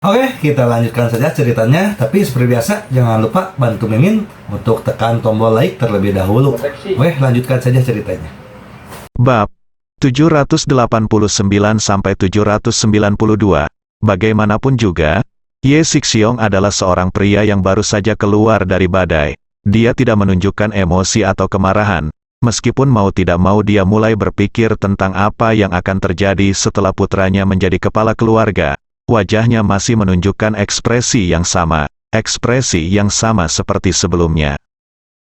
Oke, kita lanjutkan saja ceritanya. Tapi seperti biasa, jangan lupa bantu Mimin untuk tekan tombol like terlebih dahulu. Oke, lanjutkan saja ceritanya. Bab 789-792. Bagaimanapun juga, Ye Sixiong adalah seorang pria yang baru saja keluar dari badai. Dia tidak menunjukkan emosi atau kemarahan. Meskipun mau tidak mau dia mulai berpikir tentang apa yang akan terjadi setelah putranya menjadi kepala keluarga. Wajahnya masih menunjukkan ekspresi yang sama seperti sebelumnya.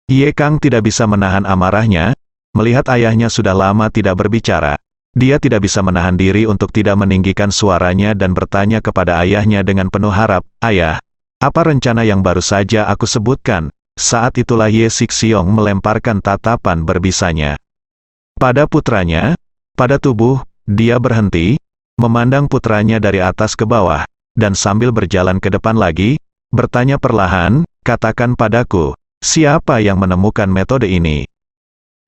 Ye Kang tidak bisa menahan amarahnya, melihat ayahnya sudah lama tidak berbicara. Dia tidak bisa menahan diri untuk tidak meninggikan suaranya dan bertanya kepada ayahnya dengan penuh harap, "Ayah, apa rencana yang baru saja aku sebutkan?" Saat itulah Ye Sixiong melemparkan tatapan berbisanya pada putranya. Pada tubuh, dia berhenti, memandang putranya dari atas ke bawah, dan sambil berjalan ke depan lagi, bertanya perlahan, "Katakan padaku, siapa yang menemukan metode ini?"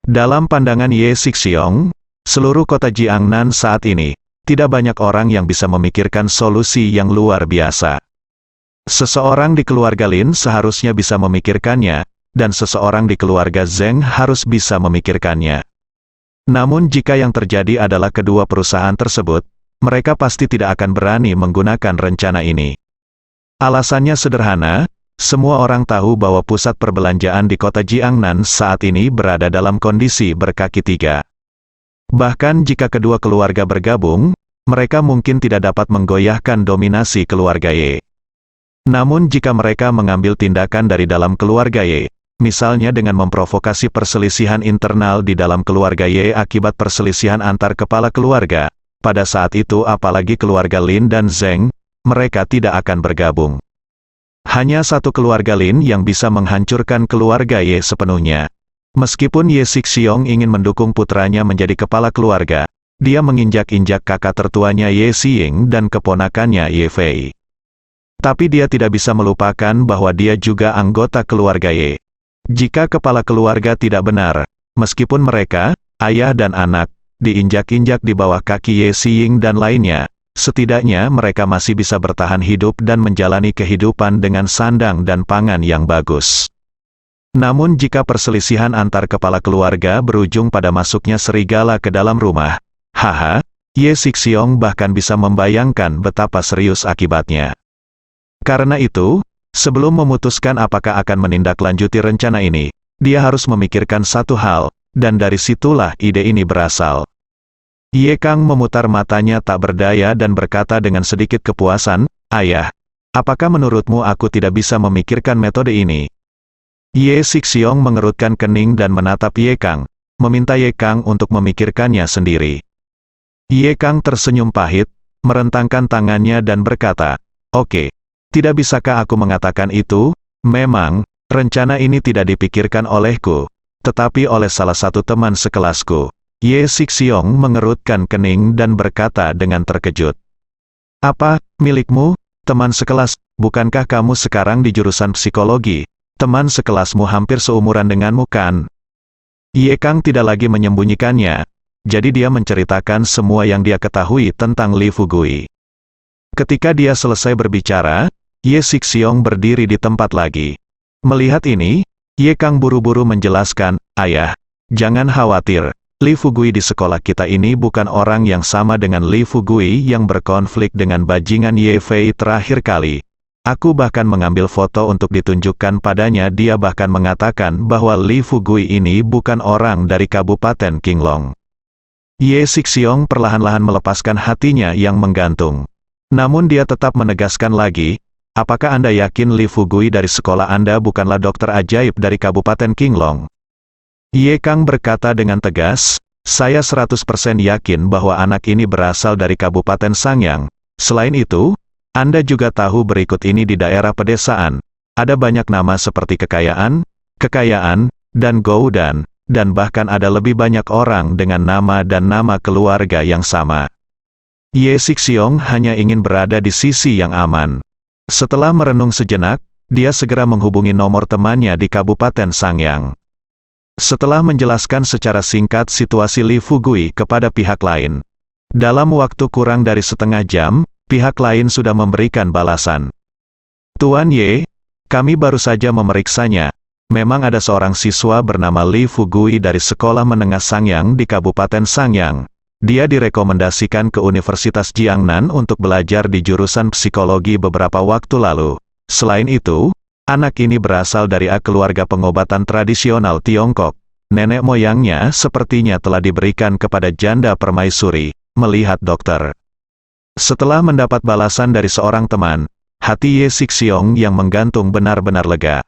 Dalam pandangan Ye Sixiong, seluruh kota Jiangnan saat ini, tidak banyak orang yang bisa memikirkan solusi yang luar biasa. Seseorang di keluarga Lin seharusnya bisa memikirkannya, dan seseorang di keluarga Zheng harus bisa memikirkannya. Namun jika yang terjadi adalah kedua perusahaan tersebut, mereka pasti tidak akan berani menggunakan rencana ini. Alasannya sederhana, semua orang tahu bahwa pusat perbelanjaan di kota Jiangnan saat ini berada dalam kondisi berkaki tiga. Bahkan jika kedua keluarga bergabung, mereka mungkin tidak dapat menggoyahkan dominasi keluarga Ye. Namun jika mereka mengambil tindakan dari dalam keluarga Ye, misalnya dengan memprovokasi perselisihan internal di dalam keluarga Ye akibat perselisihan antar kepala keluarga, pada saat itu apalagi keluarga Lin dan Zheng, mereka tidak akan bergabung. Hanya satu keluarga Lin yang bisa menghancurkan keluarga Ye sepenuhnya. Meskipun Ye Sixiong ingin mendukung putranya menjadi kepala keluarga, dia menginjak-injak kakak tertuanya Ye Xiying dan keponakannya Ye Fei. Tapi dia tidak bisa melupakan bahwa dia juga anggota keluarga Ye. Jika kepala keluarga tidak benar, meskipun mereka, ayah dan anak, diinjak-injak di bawah kaki Ye Xiying dan lainnya, setidaknya mereka masih bisa bertahan hidup dan menjalani kehidupan dengan sandang dan pangan yang bagus. Namun jika perselisihan antar kepala keluarga berujung pada masuknya serigala ke dalam rumah, Ye Sixiong bahkan bisa membayangkan betapa serius akibatnya. Karena itu, sebelum memutuskan apakah akan menindaklanjuti rencana ini, dia harus memikirkan satu hal, dan dari situlah ide ini berasal. Ye Kang memutar matanya tak berdaya dan berkata dengan sedikit kepuasan, "Ayah, apakah menurutmu aku tidak bisa memikirkan metode ini?" Ye Sixiong mengerutkan kening dan menatap Ye Kang, meminta Ye Kang untuk memikirkannya sendiri. Ye Kang tersenyum pahit, merentangkan tangannya dan berkata, "Oke, tidak bisakah aku mengatakan itu? Memang, rencana ini tidak dipikirkan olehku, tetapi oleh salah satu teman sekelasku." Ye Sixiong mengerutkan kening dan berkata dengan terkejut, "Apa, milikmu, teman sekelas? Bukankah kamu sekarang di jurusan psikologi? Teman sekelasmu hampir seumuran denganmu kan?" Ye Kang tidak lagi menyembunyikannya, jadi dia menceritakan semua yang dia ketahui tentang Li Fugui. Ketika dia selesai berbicara, Ye Sixiong berdiri di tempat lagi. Melihat ini, Ye Kang buru-buru menjelaskan, "Ayah, jangan khawatir. Li Fugui di sekolah kita ini bukan orang yang sama dengan Li Fugui yang berkonflik dengan bajingan Ye Fei terakhir kali. Aku bahkan mengambil foto untuk ditunjukkan padanya. Dia bahkan mengatakan bahwa Li Fugui ini bukan orang dari Kabupaten Qinglong." Ye Sixiong perlahan-lahan melepaskan hatinya yang menggantung. Namun dia tetap menegaskan lagi, "Apakah Anda yakin Li Fugui dari sekolah Anda bukanlah dokter ajaib dari Kabupaten Qinglong?" Ye Kang berkata dengan tegas, "Saya 100% yakin bahwa anak ini berasal dari Kabupaten Sangyang. Selain itu, Anda juga tahu berikut ini di daerah pedesaan, ada banyak nama seperti kekayaan, dan Goudan, dan bahkan ada lebih banyak orang dengan nama dan nama keluarga yang sama." Ye Sixiong hanya ingin berada di sisi yang aman. Setelah merenung sejenak, dia segera menghubungi nomor temannya di Kabupaten Sangyang. Setelah menjelaskan secara singkat situasi Li Fugui kepada pihak lain, dalam waktu kurang dari setengah jam, pihak lain sudah memberikan balasan. Tuan Ye, kami baru saja memeriksanya. Memang ada seorang siswa bernama Li Fugui dari Sekolah Menengah Sangyang di Kabupaten Sangyang. Dia direkomendasikan ke Universitas Jiangnan untuk belajar di jurusan psikologi beberapa waktu lalu. Selain itu, anak ini berasal dari keluarga pengobatan tradisional Tiongkok. Nenek moyangnya sepertinya telah diberikan kepada janda permaisuri, melihat dokter. Setelah mendapat balasan dari seorang teman, hati Ye Sixiong yang menggantung benar-benar lega.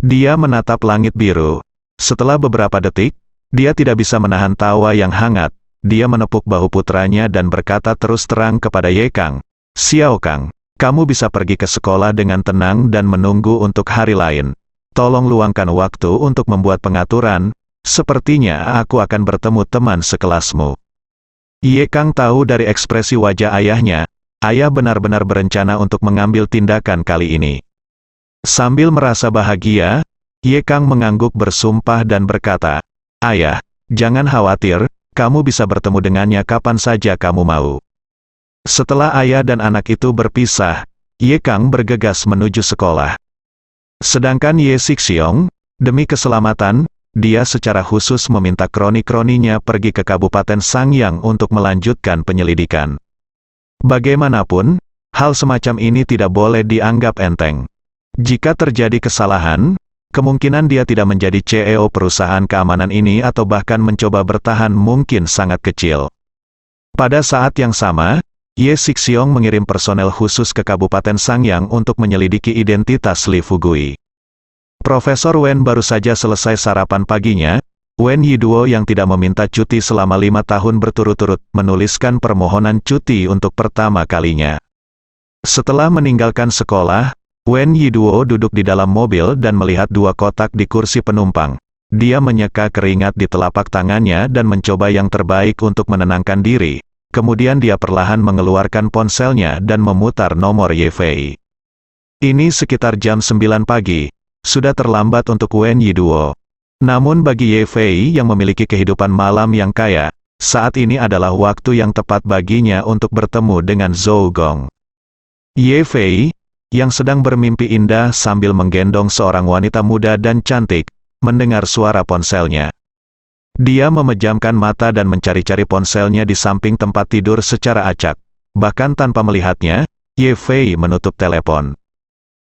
Dia menatap langit biru. Setelah beberapa detik, dia tidak bisa menahan tawa yang hangat. Dia menepuk bahu putranya dan berkata terus terang kepada Ye Kang, "Xiao Kang, kamu bisa pergi ke sekolah dengan tenang dan menunggu untuk hari lain. Tolong luangkan waktu untuk membuat pengaturan, sepertinya aku akan bertemu teman sekelasmu." Ye Kang tahu dari ekspresi wajah ayahnya, ayah benar-benar berencana untuk mengambil tindakan kali ini. Sambil merasa bahagia, Ye Kang mengangguk bersumpah dan berkata, "Ayah, jangan khawatir, kamu bisa bertemu dengannya kapan saja kamu mau." Setelah ayah dan anak itu berpisah, Ye Kang bergegas menuju sekolah. Sedangkan Ye Sixiong, demi keselamatan, dia secara khusus meminta kroni-kroninya pergi ke Kabupaten Sangyang untuk melanjutkan penyelidikan. Bagaimanapun, hal semacam ini tidak boleh dianggap enteng. Jika terjadi kesalahan, kemungkinan dia tidak menjadi CEO perusahaan keamanan ini atau bahkan mencoba bertahan mungkin sangat kecil. Pada saat yang sama, Ye Sixiong mengirim personel khusus ke Kabupaten Sangyang untuk menyelidiki identitas Li Fugui. Profesor Wen baru saja selesai sarapan paginya. Wen Yiduo yang tidak meminta cuti selama 5 tahun berturut-turut, menuliskan permohonan cuti untuk pertama kalinya. Setelah meninggalkan sekolah, Wen Yiduo duduk di dalam mobil dan melihat 2 kotak di kursi penumpang. Dia menyeka keringat di telapak tangannya dan mencoba yang terbaik untuk menenangkan diri. Kemudian dia perlahan mengeluarkan ponselnya dan memutar nomor Ye Fei. Ini sekitar jam 9 pagi. Sudah terlambat untuk Wen Yiduo. Namun bagi Ye Fei yang memiliki kehidupan malam yang kaya, saat ini adalah waktu yang tepat baginya untuk bertemu dengan Zhou Gong. Ye Fei, yang sedang bermimpi indah sambil menggendong seorang wanita muda dan cantik, mendengar suara ponselnya. Dia memejamkan mata dan mencari-cari ponselnya di samping tempat tidur secara acak. Bahkan tanpa melihatnya, Ye Fei menutup telepon.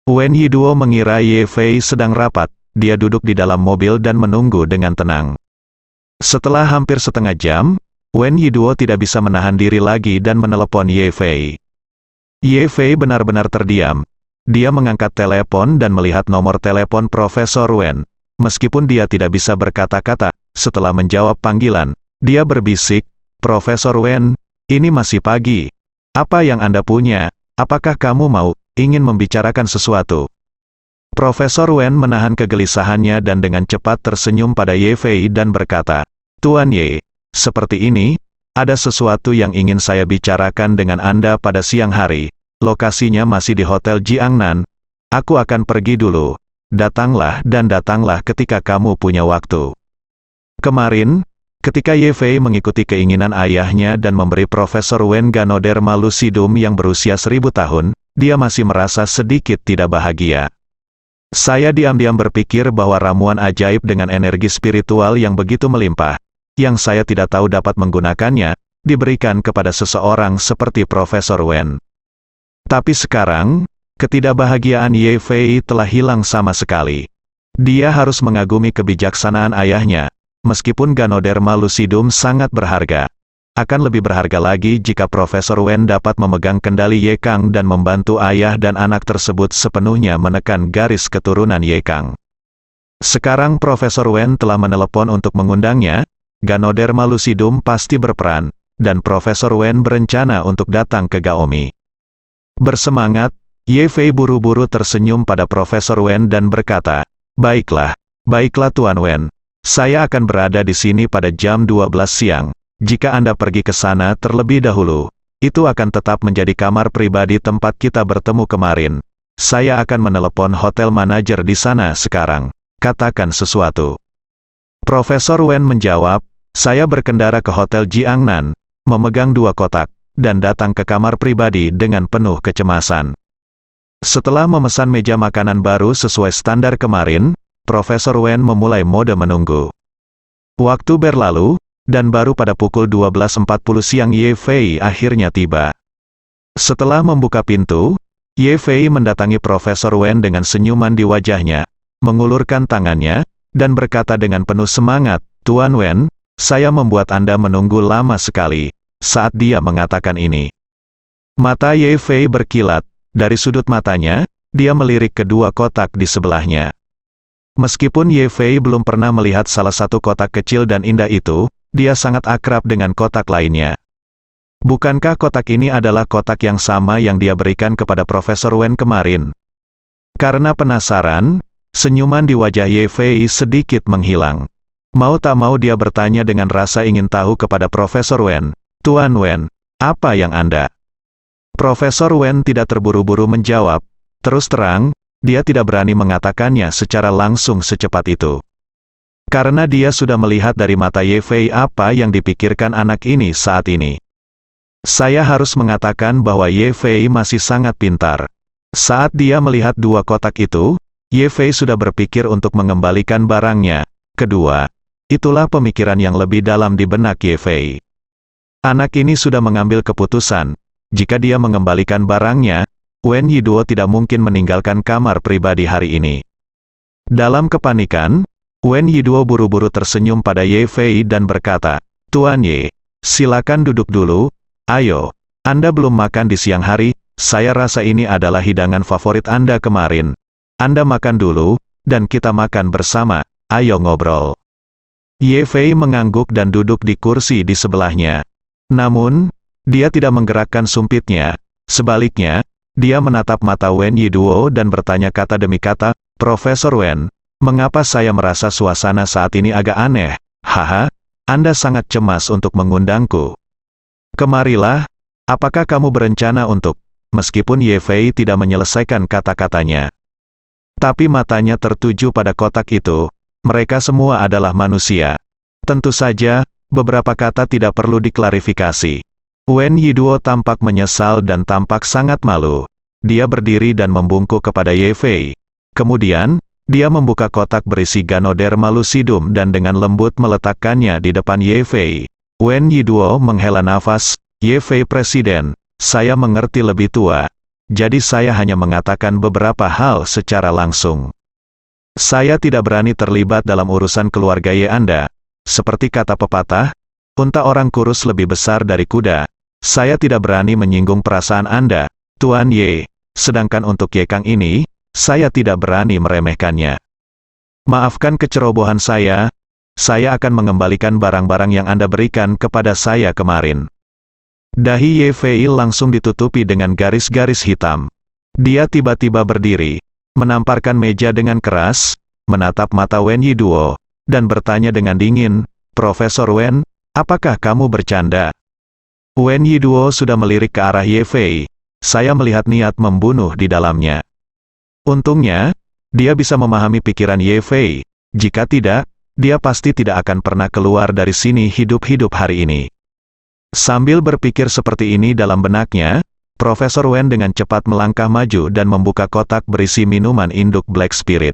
Wen Yiduo mengira Ye Fei sedang rapat. Dia duduk di dalam mobil dan menunggu dengan tenang. Setelah hampir setengah jam, Wen Yiduo tidak bisa menahan diri lagi dan menelepon Ye Fei. Ye Fei benar-benar terdiam. Dia mengangkat telepon dan melihat nomor telepon Profesor Wen. Meskipun dia tidak bisa berkata-kata, setelah menjawab panggilan, dia berbisik, "Profesor Wen, ini masih pagi. Apa yang Anda punya? Apakah kamu ingin membicarakan sesuatu?" Profesor Wen menahan kegelisahannya dan dengan cepat tersenyum pada Ye Fei dan berkata, "Tuan Ye, seperti ini, ada sesuatu yang ingin saya bicarakan dengan Anda pada siang hari. Lokasinya masih di Hotel Jiangnan. Aku akan pergi dulu. Datanglah dan datanglah ketika kamu punya waktu." Kemarin, ketika Ye Fei mengikuti keinginan ayahnya dan memberi Profesor Wen Ganoderma lucidum yang berusia 1000 tahun, dia masih merasa sedikit tidak bahagia. "Saya diam-diam berpikir bahwa ramuan ajaib dengan energi spiritual yang begitu melimpah, yang saya tidak tahu dapat menggunakannya, diberikan kepada seseorang seperti Profesor Wen. Tapi sekarang, ketidakbahagiaan Ye Fei telah hilang sama sekali. Dia harus mengagumi kebijaksanaan ayahnya. Meskipun Ganoderma lucidum sangat berharga, akan lebih berharga lagi jika Profesor Wen dapat memegang kendali Ye Kang dan membantu ayah dan anak tersebut sepenuhnya menekan garis keturunan Ye Kang. Sekarang Profesor Wen telah menelepon untuk mengundangnya. Ganoderma lucidum pasti berperan, dan Profesor Wen berencana untuk datang ke Gaomi. Bersemangat, Ye Fei buru-buru tersenyum pada Profesor Wen dan berkata, "Baiklah, baiklah Tuan Wen. Saya akan berada di sini pada jam 12 siang. Jika Anda pergi ke sana terlebih dahulu, itu akan tetap menjadi kamar pribadi tempat kita bertemu kemarin. Saya akan menelepon hotel manajer di sana sekarang. Katakan sesuatu." Profesor Wen menjawab, "Saya berkendara ke Hotel Jiangnan, memegang 2 kotak. dan datang ke kamar pribadi dengan penuh kecemasan. Setelah memesan meja makanan baru sesuai standar kemarin, Profesor Wen memulai mode menunggu. Waktu berlalu, dan baru pada pukul 12.40 siang Ye Fei akhirnya tiba. Setelah membuka pintu, Ye Fei mendatangi Profesor Wen dengan senyuman di wajahnya, mengulurkan tangannya, dan berkata dengan penuh semangat, "Tuan Wen, saya membuat Anda menunggu lama sekali." Saat dia mengatakan ini, mata Ye Fei berkilat. Dari sudut matanya, dia melirik kedua kotak di sebelahnya. Meskipun Ye Fei belum pernah melihat salah satu kotak kecil dan indah itu, dia sangat akrab dengan kotak lainnya. Bukankah kotak ini adalah kotak yang sama yang dia berikan kepada Profesor Wen kemarin? Karena penasaran, senyuman di wajah Ye Fei sedikit menghilang. Mau tak mau dia bertanya dengan rasa ingin tahu kepada Profesor Wen, "Tuan Wen, apa yang Anda?" Profesor Wen tidak terburu-buru menjawab. Terus terang, dia tidak berani mengatakannya secara langsung secepat itu. Karena dia sudah melihat dari mata Ye Fei apa yang dipikirkan anak ini saat ini. Saya harus mengatakan bahwa Ye Fei masih sangat pintar. Saat dia melihat dua kotak itu, Ye Fei sudah berpikir untuk mengembalikan barangnya. Kedua, itulah pemikiran yang lebih dalam di benak Ye Fei. Anak ini sudah mengambil keputusan. Jika dia mengembalikan barangnya, Wen Yiduo tidak mungkin meninggalkan kamar pribadi hari ini. Dalam kepanikan, Wen Yiduo buru-buru tersenyum pada Ye Fei dan berkata, "Tuan Ye, silakan duduk dulu. Ayo, Anda belum makan di siang hari, saya rasa ini adalah hidangan favorit Anda kemarin. Anda makan dulu, dan kita makan bersama, ayo ngobrol." Ye Fei mengangguk dan duduk di kursi di sebelahnya. Namun, dia tidak menggerakkan sumpitnya. Sebaliknya, dia menatap mata Wen Yiduo dan bertanya kata demi kata, "Profesor Wen, mengapa saya merasa suasana saat ini agak aneh? Haha, Anda sangat cemas untuk mengundangku. Kemarilah, apakah kamu berencana untuk..." Meskipun Ye Fei tidak menyelesaikan kata-katanya, tapi matanya tertuju pada kotak itu. Mereka semua adalah manusia. Tentu saja, beberapa kata tidak perlu diklarifikasi. Wen Yiduo tampak menyesal dan tampak sangat malu. Dia berdiri dan membungkuk kepada Ye Fei. Kemudian, dia membuka kotak berisi Ganoderma lucidum dan dengan lembut meletakkannya di depan Ye Fei. Wen Yiduo menghela nafas, "Ye Fei Presiden, saya mengerti lebih tua. Jadi saya hanya mengatakan beberapa hal secara langsung. Saya tidak berani terlibat dalam urusan keluarga Ye Anda. Seperti kata pepatah, unta orang kurus lebih besar dari kuda. Saya tidak berani menyinggung perasaan Anda, Tuan Ye. Sedangkan untuk Ye Kang ini, saya tidak berani meremehkannya. Maafkan kecerobohan saya akan mengembalikan barang-barang yang Anda berikan kepada saya kemarin." Dahi Ye Fei langsung ditutupi dengan garis-garis hitam. Dia tiba-tiba berdiri, menamparkan meja dengan keras, menatap mata Wen Yiduo, dan bertanya dengan dingin, "Profesor Wen, apakah kamu bercanda?" Wen Yiduo sudah melirik ke arah Ye Fei. Saya melihat niat membunuh di dalamnya. Untungnya, dia bisa memahami pikiran Ye Fei. Jika tidak, dia pasti tidak akan pernah keluar dari sini hidup-hidup hari ini. Sambil berpikir seperti ini dalam benaknya, Profesor Wen dengan cepat melangkah maju dan membuka kotak berisi minuman induk Black Spirit.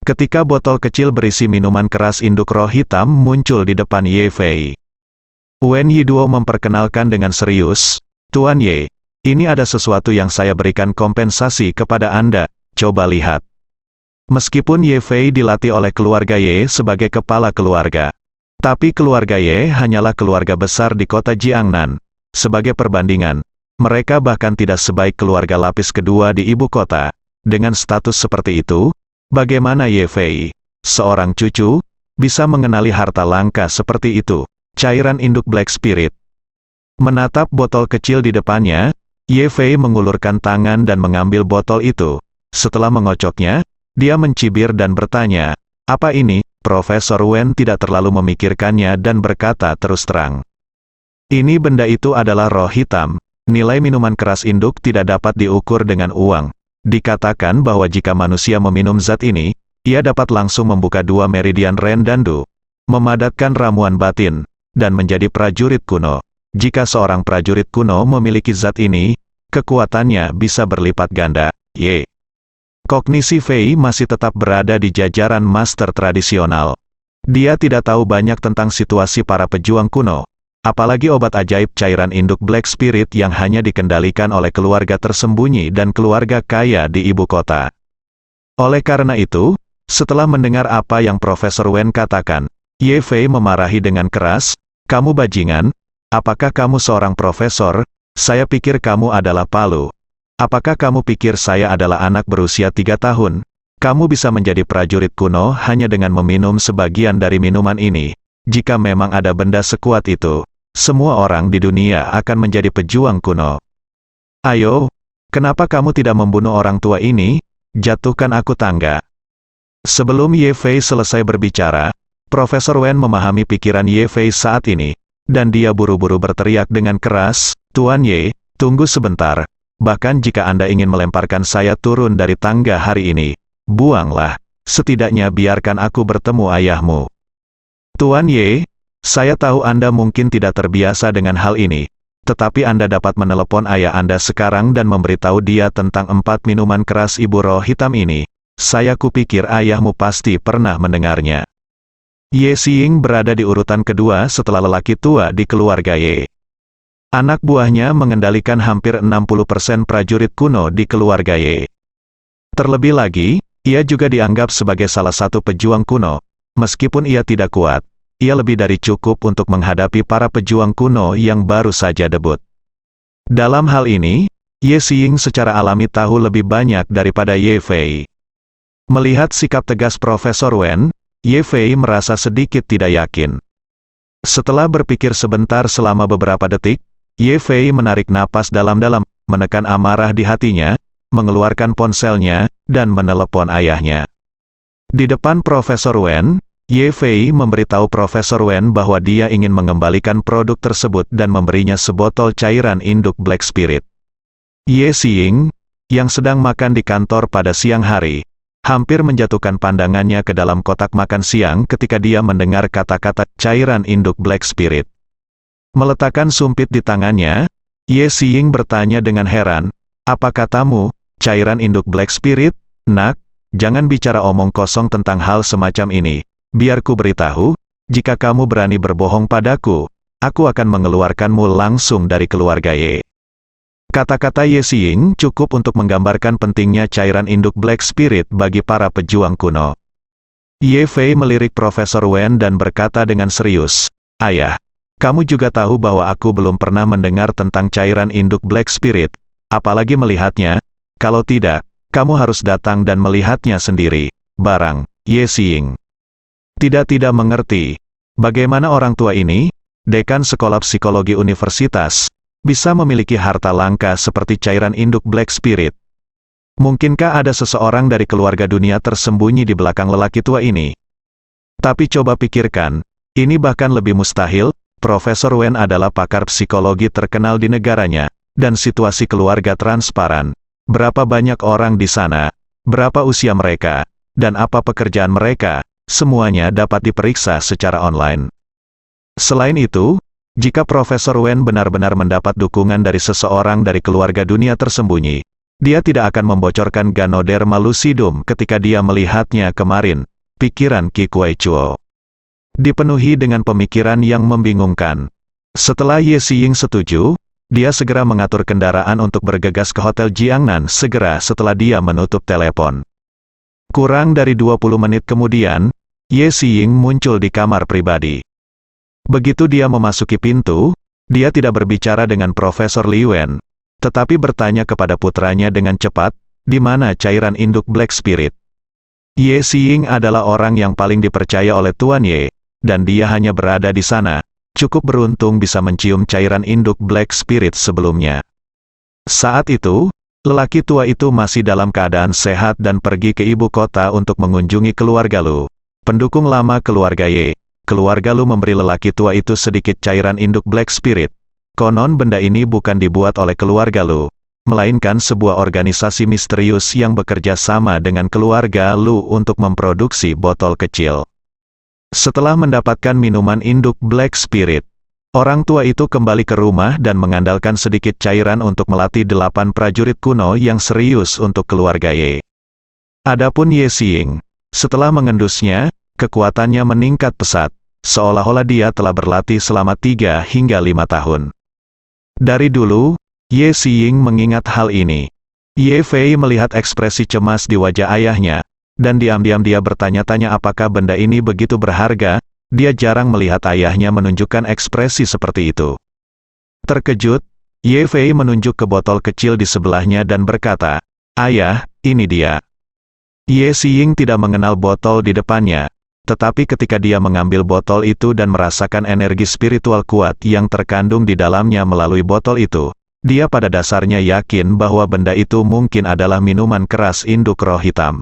Ketika botol kecil berisi minuman keras induk roh hitam muncul di depan Ye Fei, Wen Yiduo memperkenalkan dengan serius, "Tuan Ye, ini ada sesuatu yang saya berikan kompensasi kepada Anda, coba lihat." Meskipun Ye Fei dilatih oleh keluarga Ye sebagai kepala keluarga, tapi keluarga Ye hanyalah keluarga besar di kota Jiangnan. Sebagai perbandingan, mereka bahkan tidak sebaik keluarga lapis kedua di ibu kota. Dengan status seperti itu, bagaimana Ye Fei, seorang cucu, bisa mengenali harta langka seperti itu, cairan induk Black Spirit? Menatap botol kecil di depannya, Ye Fei mengulurkan tangan dan mengambil botol itu. Setelah mengocoknya, dia mencibir dan bertanya, "Apa ini?" Profesor Wen tidak terlalu memikirkannya dan berkata terus terang, "Ini benda itu adalah roh hitam. Nilai minuman keras induk tidak dapat diukur dengan uang. Dikatakan bahwa jika manusia meminum zat ini, ia dapat langsung membuka 2 meridian Ren dan Du, memadatkan ramuan batin, dan menjadi prajurit kuno. Jika seorang prajurit kuno memiliki zat ini, kekuatannya bisa berlipat ganda. Kognisi Fei masih tetap berada di jajaran master tradisional. Dia tidak tahu banyak tentang situasi para pejuang kuno, apalagi obat ajaib cairan induk Black Spirit yang hanya dikendalikan oleh keluarga tersembunyi dan keluarga kaya di ibu kota. Oleh karena itu, setelah mendengar apa yang Profesor Wen katakan, Ye Fei memarahi dengan keras, "Kamu bajingan, apakah kamu seorang profesor? Saya pikir kamu adalah Palu. Apakah kamu pikir saya adalah anak berusia 3 tahun? Kamu bisa menjadi prajurit kuno hanya dengan meminum sebagian dari minuman ini. Jika memang ada benda sekuat itu, semua orang di dunia akan menjadi pejuang kuno. Ayo, kenapa kamu tidak membunuh orang tua ini? Jatuhkan aku tangga." Sebelum Ye Fei selesai berbicara, Profesor Wen memahami pikiran Ye Fei saat ini, dan dia buru-buru berteriak dengan keras, "Tuan Ye, tunggu sebentar. Bahkan jika Anda ingin melemparkan saya turun dari tangga hari ini, buanglah. Setidaknya biarkan aku bertemu ayahmu." "Tuan Ye, saya tahu Anda mungkin tidak terbiasa dengan hal ini, tetapi Anda dapat menelepon ayah Anda sekarang dan memberitahu dia tentang 4 minuman keras ibu roh hitam ini. Saya kupikir ayahmu pasti pernah mendengarnya." Ye Xing berada di urutan kedua setelah lelaki tua di keluarga Ye. Anak buahnya mengendalikan hampir 60% prajurit kuno di keluarga Ye. Terlebih lagi, ia juga dianggap sebagai salah satu pejuang kuno. Meskipun ia tidak kuat, ia lebih dari cukup untuk menghadapi para pejuang kuno yang baru saja debut. Dalam hal ini, Ye Xing secara alami tahu lebih banyak daripada Ye Fei. Melihat sikap tegas Profesor Wen, Ye Fei merasa sedikit tidak yakin. Setelah berpikir sebentar selama beberapa detik, Ye Fei menarik napas dalam-dalam, menekan amarah di hatinya, mengeluarkan ponselnya, dan menelepon ayahnya. Di depan Profesor Wen, Ye Fei memberitahu Profesor Wen bahwa dia ingin mengembalikan produk tersebut dan memberinya sebotol cairan induk Black Spirit. Ye Xing, yang sedang makan di kantor pada siang hari, hampir menjatuhkan pandangannya ke dalam kotak makan siang ketika dia mendengar kata-kata cairan induk Black Spirit. Meletakkan sumpit di tangannya, Ye Xing bertanya dengan heran, "Apa katamu, cairan induk Black Spirit? Nak, jangan bicara omong kosong tentang hal semacam ini. Biar ku beritahu, jika kamu berani berbohong padaku, aku akan mengeluarkanmu langsung dari keluarga Ye." Kata-kata Ye Xing cukup untuk menggambarkan pentingnya cairan induk Black Spirit bagi para pejuang kuno. Ye Fei melirik Profesor Wen dan berkata dengan serius, "Ayah, kamu juga tahu bahwa aku belum pernah mendengar tentang cairan induk Black Spirit, apalagi melihatnya. Kalau tidak, kamu harus datang dan melihatnya sendiri." Barang, Ye Xing tidak mengerti. Bagaimana orang tua ini, dekan sekolah psikologi universitas, bisa memiliki harta langka seperti cairan induk Black Spirit? Mungkinkah ada seseorang dari keluarga dunia tersembunyi di belakang lelaki tua ini? Tapi coba pikirkan, ini bahkan lebih mustahil. Profesor Wen adalah pakar psikologi terkenal di negaranya, dan situasi keluarga transparan. Berapa banyak orang di sana, berapa usia mereka, dan apa pekerjaan mereka, semuanya dapat diperiksa secara online. Selain itu, jika Profesor Wen benar-benar mendapat dukungan dari seseorang dari keluarga dunia tersembunyi, dia tidak akan membocorkan Ganoderma lucidum ketika dia melihatnya kemarin. Pikiran Qi Kuai-chuo dipenuhi dengan pemikiran yang membingungkan. Setelah Ye Xing setuju, dia segera mengatur kendaraan untuk bergegas ke Hotel Jiangnan segera setelah dia menutup telepon. Kurang dari 20 menit kemudian, Ye Xing muncul di kamar pribadi. Begitu dia memasuki pintu, dia tidak berbicara dengan Profesor Li Wen, tetapi bertanya kepada putranya dengan cepat, "Di mana cairan induk Black Spirit?" Ye Xing adalah orang yang paling dipercaya oleh Tuan Ye, dan dia hanya berada di sana, cukup beruntung bisa mencium cairan induk Black Spirit sebelumnya. Saat itu, lelaki tua itu masih dalam keadaan sehat dan pergi ke ibu kota untuk mengunjungi keluarga Lu, pendukung lama keluarga Ye. Keluarga Lu memberi lelaki tua itu sedikit cairan induk Black Spirit. Konon benda ini bukan dibuat oleh keluarga Lu, melainkan sebuah organisasi misterius yang bekerja sama dengan keluarga Lu untuk memproduksi botol kecil. Setelah mendapatkan minuman induk Black Spirit, Orang tua itu kembali ke rumah dan mengandalkan sedikit cairan untuk melatih 8 prajurit kuno yang serius untuk keluarga Ye. Adapun Ye Xing, setelah mengendusnya, kekuatannya meningkat pesat, seolah-olah dia telah berlatih selama 3 hingga 5 tahun. Dari dulu, Ye Xing mengingat hal ini. Ye Fei melihat ekspresi cemas di wajah ayahnya, dan diam-diam dia bertanya-tanya apakah benda ini begitu berharga. Dia jarang melihat ayahnya menunjukkan ekspresi seperti itu. Terkejut, Ye Fei menunjuk ke botol kecil di sebelahnya dan berkata, "Ayah, ini dia." Ye Xing tidak mengenal botol di depannya, tetapi ketika dia mengambil botol itu dan merasakan energi spiritual kuat yang terkandung di dalamnya melalui botol itu, dia pada dasarnya yakin bahwa benda itu mungkin adalah minuman keras induk roh hitam.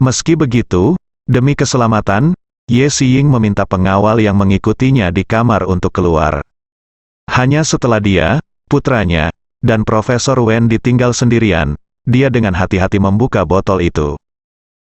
Meski begitu, demi keselamatan, Ye Xing meminta pengawal yang mengikutinya di kamar untuk keluar. Hanya setelah dia, putranya, dan Profesor Wen ditinggal sendirian, dia dengan hati-hati membuka botol itu.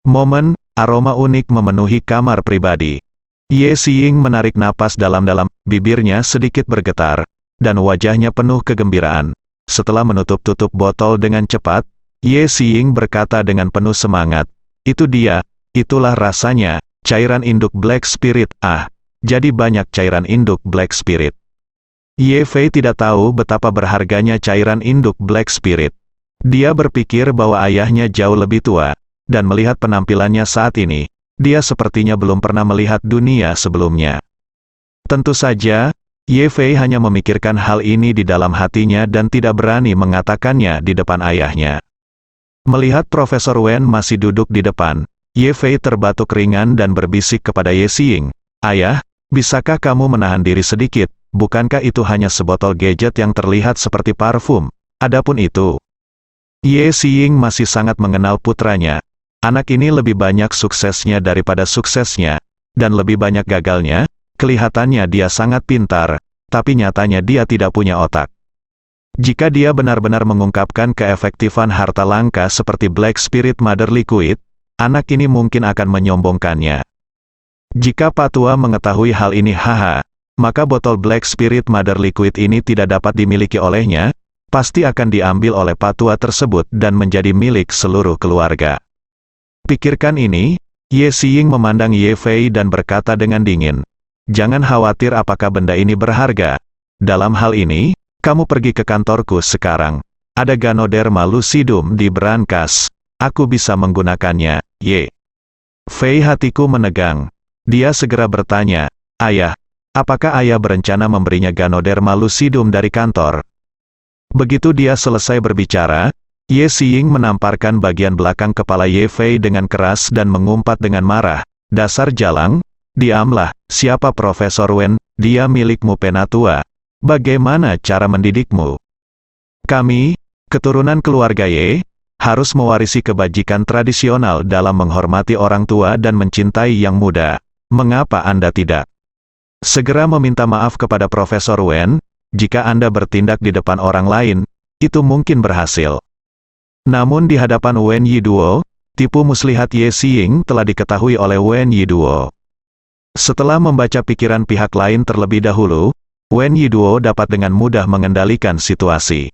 Momen, aroma unik memenuhi kamar pribadi. Ye Xing menarik napas dalam-dalam, bibirnya sedikit bergetar, dan wajahnya penuh kegembiraan. Setelah menutup-tutup botol dengan cepat, Ye Xing berkata dengan penuh semangat, "Itu dia, itulah rasanya. Cairan induk Black Spirit, jadi banyak cairan induk Black Spirit." Ye Fei tidak tahu betapa berharganya cairan induk Black Spirit. Dia berpikir bahwa ayahnya jauh lebih tua, dan melihat penampilannya saat ini, dia sepertinya belum pernah melihat dunia sebelumnya. Tentu saja, Ye Fei hanya memikirkan hal ini di dalam hatinya dan tidak berani mengatakannya di depan ayahnya. Melihat Profesor Wen masih duduk di depan, Ye Fei terbatuk ringan dan berbisik kepada Ye Xing, "Ayah, bisakah kamu menahan diri sedikit? Bukankah itu hanya sebotol gadget yang terlihat seperti parfum? Adapun itu..." Ye Xing masih sangat mengenal putranya. Anak ini lebih banyak suksesnya daripada suksesnya, dan lebih banyak gagalnya. Kelihatannya dia sangat pintar, tapi nyatanya dia tidak punya otak. Jika dia benar-benar mengungkapkan keefektifan harta langka seperti Black Spirit Mother Liquid, anak ini mungkin akan menyombongkannya. Jika Pak Tua mengetahui hal ini, maka botol Black Spirit Mother Liquid ini tidak dapat dimiliki olehnya, pasti akan diambil oleh Pak Tua tersebut dan menjadi milik seluruh keluarga. Pikirkan ini, Ye Xing memandang Ye Fei dan berkata dengan dingin, "Jangan khawatir apakah benda ini berharga. Dalam hal ini, kamu pergi ke kantorku sekarang. Ada Ganoderma Lucidum di brankas. Aku bisa menggunakannya." Ye Fei hatiku menegang. Dia segera bertanya, "Ayah, apakah ayah berencana memberinya Ganoderma Lucidum dari kantor?" Begitu dia selesai berbicara, Ye Xing menamparkan bagian belakang kepala Ye Fei dengan keras dan mengumpat dengan marah, "Dasar jalang, diamlah, siapa Profesor Wen? Dia milikmu penatua. Bagaimana cara mendidikmu? Kami, keturunan keluarga Ye, harus mewarisi kebajikan tradisional dalam menghormati orang tua dan mencintai yang muda. Mengapa Anda tidak segera meminta maaf kepada Profesor Wen? Jika Anda bertindak di depan orang lain, itu mungkin berhasil. Namun di hadapan Wen Yiduo, tipu muslihat Ye Xing telah diketahui oleh Wen Yiduo. Setelah membaca pikiran pihak lain terlebih dahulu, Wen Yiduo dapat dengan mudah mengendalikan situasi.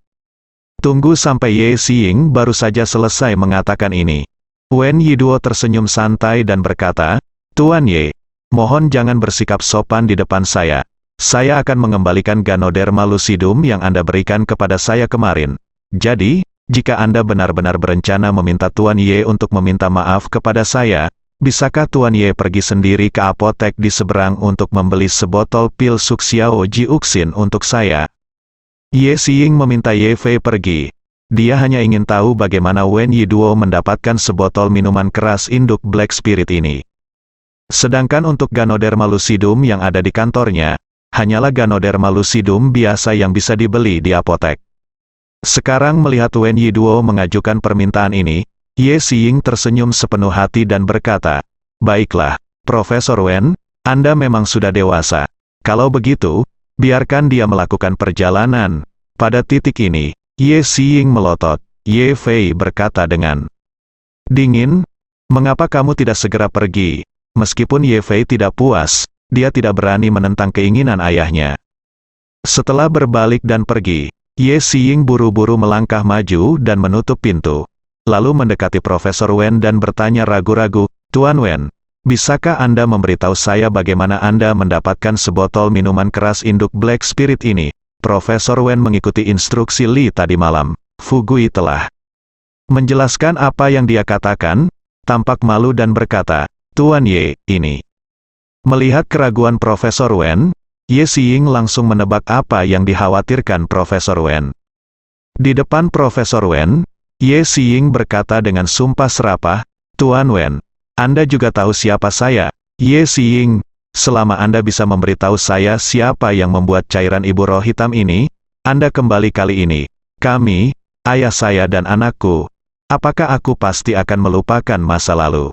Tunggu sampai Ye Xing baru saja selesai mengatakan ini. Wen Yiduo tersenyum santai dan berkata, "Tuan Ye, mohon jangan bersikap sopan di depan saya. Saya akan mengembalikan Ganoderma Lucidum yang Anda berikan kepada saya kemarin. Jadi, jika Anda benar-benar berencana meminta Tuan Ye untuk meminta maaf kepada saya, bisakah Tuan Ye pergi sendiri ke apotek di seberang untuk membeli sebotol pil Suxiao Jiuxin untuk saya?" Ye Xing meminta Ye Fei pergi. Dia hanya ingin tahu bagaimana Wen Yiduo mendapatkan sebotol minuman keras induk Black Spirit ini. Sedangkan untuk Ganoderma Lucidum yang ada di kantornya, hanyalah Ganoderma Lucidum biasa yang bisa dibeli di apotek. Sekarang melihat Wen Yiduo mengajukan permintaan ini, Ye Xing tersenyum sepenuh hati dan berkata, "Baiklah, Profesor Wen, Anda memang sudah dewasa. Kalau begitu, biarkan dia melakukan perjalanan." Pada titik ini, Ye Xing melotot. Ye Fei berkata dengan dingin, "Mengapa kamu tidak segera pergi?" Meskipun Ye Fei tidak puas, dia tidak berani menentang keinginan ayahnya. Setelah berbalik dan pergi, Ye Xiying buru-buru melangkah maju dan menutup pintu. Lalu mendekati Profesor Wen dan bertanya ragu-ragu, "Tuan Wen, bisakah Anda memberitahu saya bagaimana Anda mendapatkan sebotol minuman keras induk Black Spirit ini?" Profesor Wen mengikuti instruksi Li tadi malam. Fu Gui telah menjelaskan apa yang dia katakan, tampak malu dan berkata, "Tuan Ye, ini." Melihat keraguan Profesor Wen, Ye Xiying langsung menebak apa yang dikhawatirkan Profesor Wen. Di depan Profesor Wen, Ye Xiying berkata dengan sumpah serapah, "Tuan Wen, Anda juga tahu siapa saya, Ye Xiying. Selama Anda bisa memberitahu saya siapa yang membuat cairan ibu roh hitam ini, Anda kembali kali ini. Kami, ayah saya dan anakku, apakah aku pasti akan melupakan masa lalu?"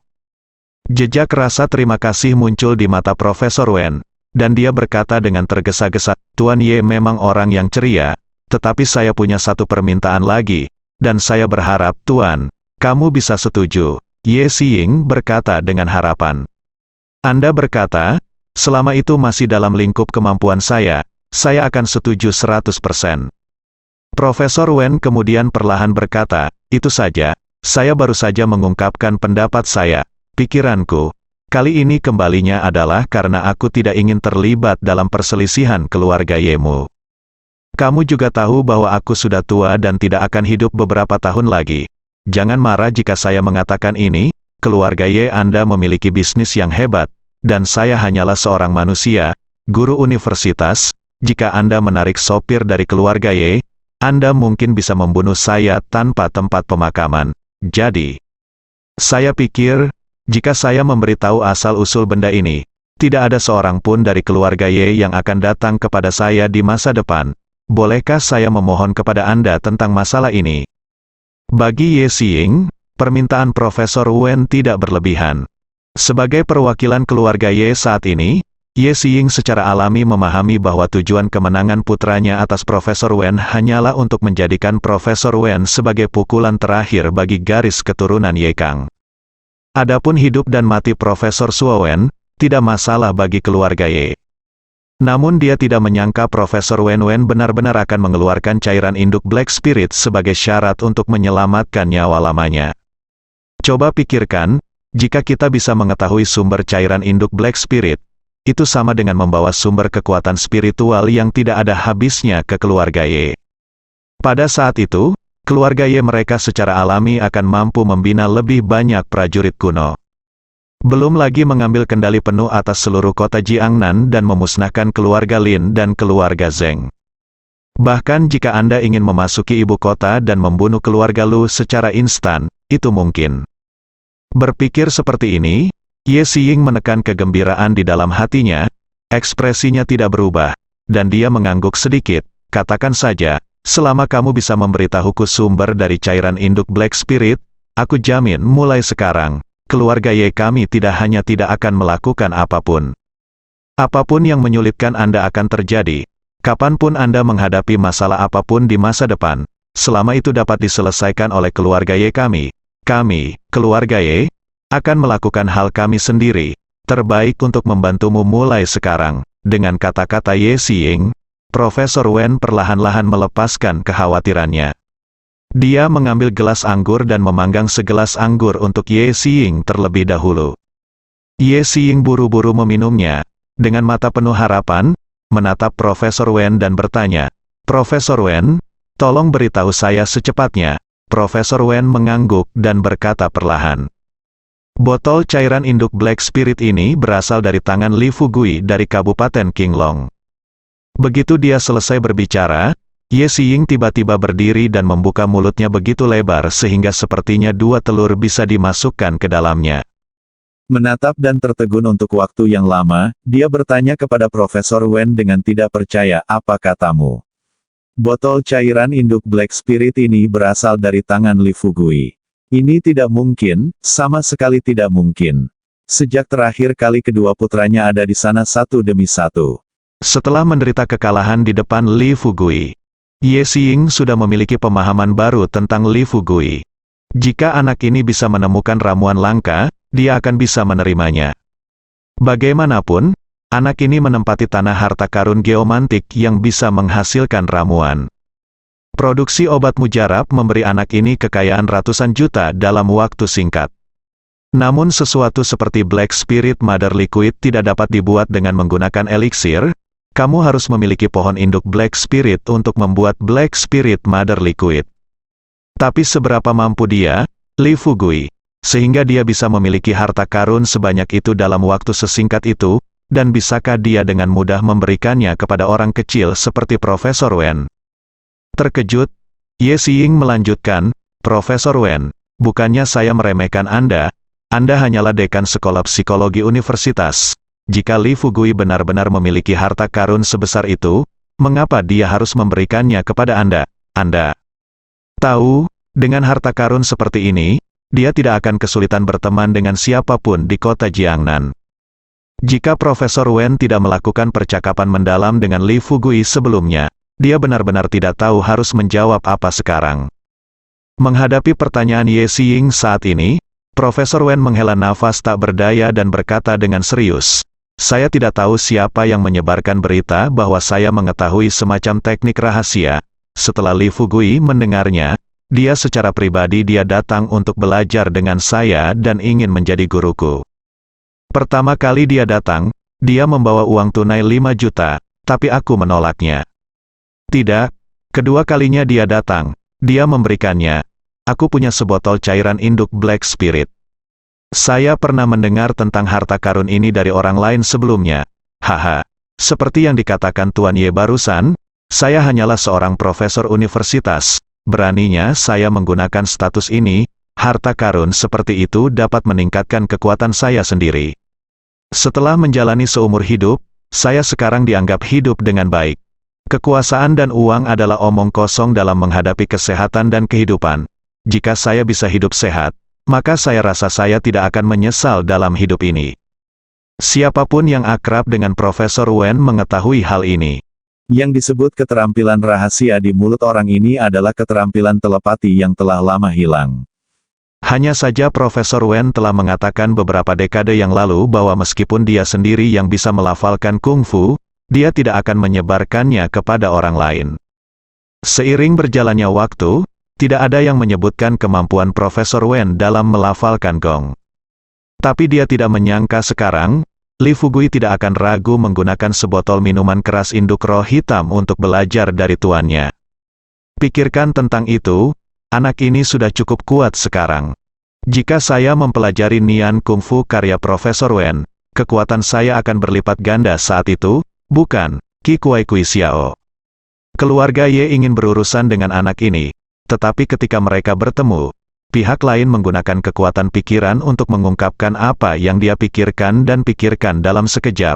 Jejak rasa terima kasih muncul di mata Profesor Wen, dan dia berkata dengan tergesa-gesa, "Tuan Ye memang orang yang ceria, tetapi saya punya satu permintaan lagi, dan saya berharap Tuan, kamu bisa setuju." Ye Xiying berkata dengan harapan. "Anda berkata, selama itu masih dalam lingkup kemampuan saya akan setuju 100%. Profesor Wen kemudian perlahan berkata, "Itu saja, saya baru saja mengungkapkan pendapat saya, pikiranku. Kali ini kembalinya adalah karena aku tidak ingin terlibat dalam perselisihan keluarga Yemu. Kamu juga tahu bahwa aku sudah tua dan tidak akan hidup beberapa tahun lagi. Jangan marah jika saya mengatakan ini, keluarga Ye Anda memiliki bisnis yang hebat, dan saya hanyalah seorang manusia, guru universitas. Jika Anda menarik sopir dari keluarga Ye, Anda mungkin bisa membunuh saya tanpa tempat pemakaman. Jadi, saya pikir, jika saya memberitahu asal-usul benda ini, tidak ada seorang pun dari keluarga Ye yang akan datang kepada saya di masa depan. Bolehkah saya memohon kepada Anda tentang masalah ini?" Bagi Ye Xiying, permintaan Profesor Wen tidak berlebihan. Sebagai perwakilan keluarga Ye saat ini, Ye Xiying secara alami memahami bahwa tujuan kemenangan putranya atas Profesor Wen hanyalah untuk menjadikan Profesor Wen sebagai pukulan terakhir bagi garis keturunan Ye Kang. Adapun hidup dan mati Profesor Suo Wen, tidak masalah bagi keluarga Ye. Namun dia tidak menyangka Profesor Wen benar-benar akan mengeluarkan cairan induk Black Spirit sebagai syarat untuk menyelamatkan nyawa lamanya. Coba pikirkan, jika kita bisa mengetahui sumber cairan induk Black Spirit, itu sama dengan membawa sumber kekuatan spiritual yang tidak ada habisnya ke keluarga Ye. Pada saat itu, keluarga Ye mereka secara alami akan mampu membina lebih banyak prajurit kuno. Belum lagi mengambil kendali penuh atas seluruh kota Jiangnan dan memusnahkan keluarga Lin dan keluarga Zheng. Bahkan jika Anda ingin memasuki ibu kota dan membunuh keluarga Lu secara instan, itu mungkin. Berpikir seperti ini, Ye Xiying menekan kegembiraan di dalam hatinya, ekspresinya tidak berubah, dan dia mengangguk sedikit, "Katakan saja, selama kamu bisa memberitahuku sumber dari cairan induk Black Spirit, aku jamin mulai sekarang, keluarga Ye kami tidak hanya tidak akan melakukan apapun. Apapun yang menyulitkan Anda akan terjadi. Kapanpun Anda menghadapi masalah apapun di masa depan, selama itu dapat diselesaikan oleh keluarga Ye kami, keluarga Ye, akan melakukan hal kami sendiri, terbaik untuk membantumu mulai sekarang." Dengan kata-kata Ye Xiying, Profesor Wen perlahan-lahan melepaskan kekhawatirannya. Dia mengambil gelas anggur dan memanggang segelas anggur untuk Ye Xiying terlebih dahulu. Ye Xiying buru-buru meminumnya, dengan mata penuh harapan, menatap Profesor Wen dan bertanya, "Profesor Wen, tolong beritahu saya secepatnya." Profesor Wen mengangguk dan berkata perlahan, "Botol cairan induk Black Spirit ini berasal dari tangan Li Fugui dari Kabupaten Qinglong." Begitu dia selesai berbicara, Ye Xiying tiba-tiba berdiri dan membuka mulutnya begitu lebar sehingga sepertinya dua telur bisa dimasukkan ke dalamnya. Menatap dan tertegun untuk waktu yang lama, dia bertanya kepada Profesor Wen dengan tidak percaya, "Apa katamu? Botol cairan induk Black Spirit ini berasal dari tangan Li Fugui. Ini tidak mungkin, sama sekali tidak mungkin. Sejak terakhir kali kedua putranya ada di sana satu demi satu." Setelah menderita kekalahan di depan Li Fugui, Ye Xiying sudah memiliki pemahaman baru tentang Li Fugui. Jika anak ini bisa menemukan ramuan langka, dia akan bisa menerimanya. Bagaimanapun, Anak ini menempati tanah harta karun geomantik yang bisa menghasilkan ramuan. Produksi obat mujarab memberi anak ini kekayaan ratusan juta dalam waktu singkat. Namun sesuatu seperti Black Spirit Mother Liquid tidak dapat dibuat dengan menggunakan eliksir. Kamu harus memiliki pohon induk Black Spirit untuk membuat Black Spirit Mother Liquid. Tapi seberapa mampu dia, Li Fugui, sehingga dia bisa memiliki harta karun sebanyak itu dalam waktu sesingkat itu, dan bisakah dia dengan mudah memberikannya kepada orang kecil seperti Profesor Wen? Terkejut, Ye Xiying melanjutkan, Profesor Wen, bukannya saya meremehkan Anda hanyalah dekan sekolah psikologi universitas. Jika Li Fugui benar-benar memiliki harta karun sebesar itu, mengapa dia harus memberikannya kepada Anda? Anda tahu, dengan harta karun seperti ini, dia tidak akan kesulitan berteman dengan siapapun di kota Jiangnan. Jika Profesor Wen tidak melakukan percakapan mendalam dengan Li Fugui sebelumnya, dia benar-benar tidak tahu harus menjawab apa sekarang. Menghadapi pertanyaan Ye Xiying saat ini, Profesor Wen menghela nafas tak berdaya dan berkata dengan serius, "Saya tidak tahu siapa yang menyebarkan berita bahwa saya mengetahui semacam teknik rahasia." Setelah Li Fugui mendengarnya, dia secara pribadi dia datang untuk belajar dengan saya dan ingin menjadi guruku. Pertama kali dia datang, dia membawa uang tunai 5 juta, tapi aku menolaknya. Tidak, kedua kalinya dia datang, dia memberikannya. Aku punya sebotol cairan induk Black Spirit. Saya pernah mendengar tentang harta karun ini dari orang lain sebelumnya. Haha, seperti yang dikatakan Tuan Ye barusan, saya hanyalah seorang profesor universitas. Beraninya saya menggunakan status ini. Harta karun seperti itu dapat meningkatkan kekuatan saya sendiri. Setelah menjalani seumur hidup, saya sekarang dianggap hidup dengan baik. Kekuasaan dan uang adalah omong kosong dalam menghadapi kesehatan dan kehidupan. Jika saya bisa hidup sehat, maka saya rasa saya tidak akan menyesal dalam hidup ini. Siapapun yang akrab dengan Profesor Wen mengetahui hal ini. Yang disebut keterampilan rahasia di mulut orang ini adalah keterampilan telepati yang telah lama hilang. Hanya saja Profesor Wen telah mengatakan beberapa dekade yang lalu bahwa meskipun dia sendiri yang bisa melafalkan kungfu, dia tidak akan menyebarkannya kepada orang lain. Seiring berjalannya waktu, tidak ada yang menyebutkan kemampuan Profesor Wen dalam melafalkan gong. Tapi dia tidak menyangka sekarang, Li Fugui tidak akan ragu menggunakan sebotol minuman keras induk roh hitam untuk belajar dari tuannya. Pikirkan tentang itu. Anak ini sudah cukup kuat sekarang. Jika saya mempelajari Nian Kungfu karya Profesor Wen, kekuatan saya akan berlipat ganda saat itu, bukan, Qi Kuai Kui Xiao. Keluarga Ye ingin berurusan dengan anak ini, tetapi ketika mereka bertemu, pihak lain menggunakan kekuatan pikiran untuk mengungkapkan apa yang dia pikirkan dan pikirkan dalam sekejap.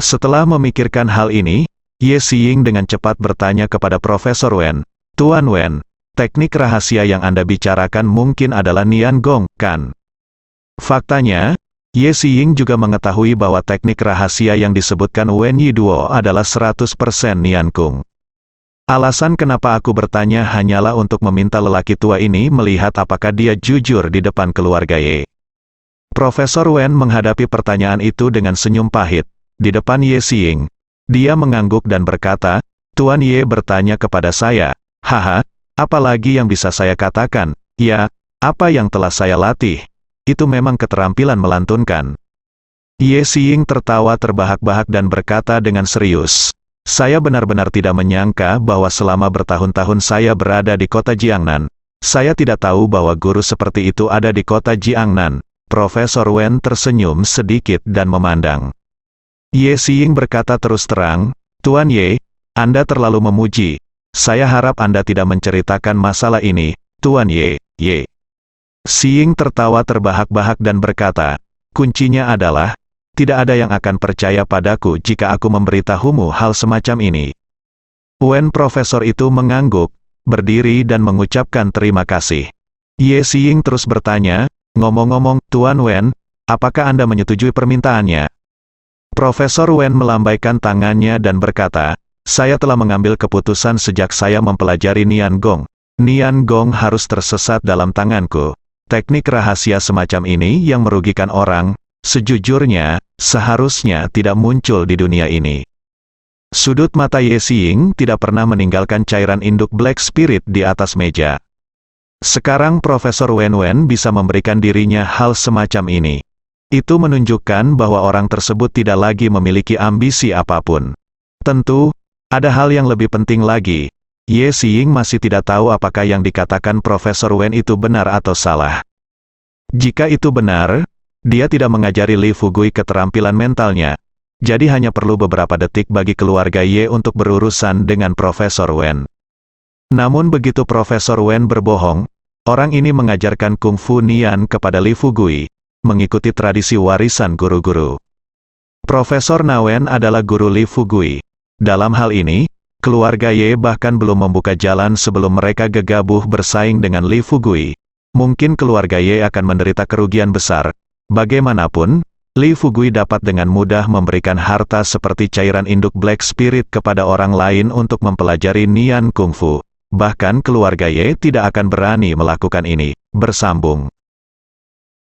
Setelah memikirkan hal ini, Ye Xiying dengan cepat bertanya kepada Profesor Wen, "Tuan Wen, teknik rahasia yang Anda bicarakan mungkin adalah Nian Gong, kan?" Faktanya, Ye Xiying juga mengetahui bahwa teknik rahasia yang disebutkan Wen Yi Duo adalah 100% Nian Kung. Alasan kenapa aku bertanya hanyalah untuk meminta lelaki tua ini melihat apakah dia jujur di depan keluarga Ye. Profesor Wen menghadapi pertanyaan itu dengan senyum pahit. Di depan Ye Xiying, dia mengangguk dan berkata, "Tuan Ye bertanya kepada saya, haha, apalagi yang bisa saya katakan? Ya, apa yang telah saya latih? Itu memang keterampilan melantunkan." Ye Xiying tertawa terbahak-bahak dan berkata dengan serius, "Saya benar-benar tidak menyangka bahwa selama bertahun-tahun saya berada di kota Jiangnan, saya tidak tahu bahwa guru seperti itu ada di kota Jiangnan." Profesor Wen tersenyum sedikit dan memandang. Ye Xiying berkata terus terang, "Tuan Ye, Anda terlalu memuji. Saya harap Anda tidak menceritakan masalah ini, Tuan Ye." Ye Xiying tertawa terbahak-bahak dan berkata, "Kuncinya adalah, tidak ada yang akan percaya padaku jika aku memberitahumu hal semacam ini." Wen profesor itu mengangguk, berdiri dan mengucapkan terima kasih. Ye Xiying terus bertanya, "Ngomong-ngomong, Tuan Wen, apakah Anda menyetujui permintaannya?" Profesor Wen melambaikan tangannya dan berkata, "Saya telah mengambil keputusan sejak saya mempelajari Nian Gong. Nian Gong harus tersesat dalam tanganku. Teknik rahasia semacam ini yang merugikan orang, sejujurnya, seharusnya tidak muncul di dunia ini. Sudut mata Ye Xiying tidak pernah meninggalkan cairan induk Black Spirit di atas meja. Sekarang Profesor Wen Wen bisa memberikan dirinya hal semacam ini. Itu menunjukkan bahwa orang tersebut tidak lagi memiliki ambisi apapun. Tentu, ada hal yang lebih penting lagi. Ye Xiying masih tidak tahu apakah yang dikatakan Profesor Wen itu benar atau salah. Jika itu benar, dia tidak mengajari Li Fugui keterampilan mentalnya. Jadi hanya perlu beberapa detik bagi keluarga Ye untuk berurusan dengan Profesor Wen. Namun begitu Profesor Wen berbohong, orang ini mengajarkan Kung Fu Nian kepada Li Fugui, mengikuti tradisi warisan guru-guru. Profesor Nawen adalah guru Li Fugui. Dalam hal ini, keluarga Ye bahkan belum membuka jalan sebelum mereka gegabah bersaing dengan Li Fugui. Mungkin keluarga Ye akan menderita kerugian besar. Bagaimanapun, Li Fugui dapat dengan mudah memberikan harta seperti cairan induk Black Spirit kepada orang lain untuk mempelajari Nian Kung Fu. Bahkan keluarga Ye tidak akan berani melakukan ini. Bersambung.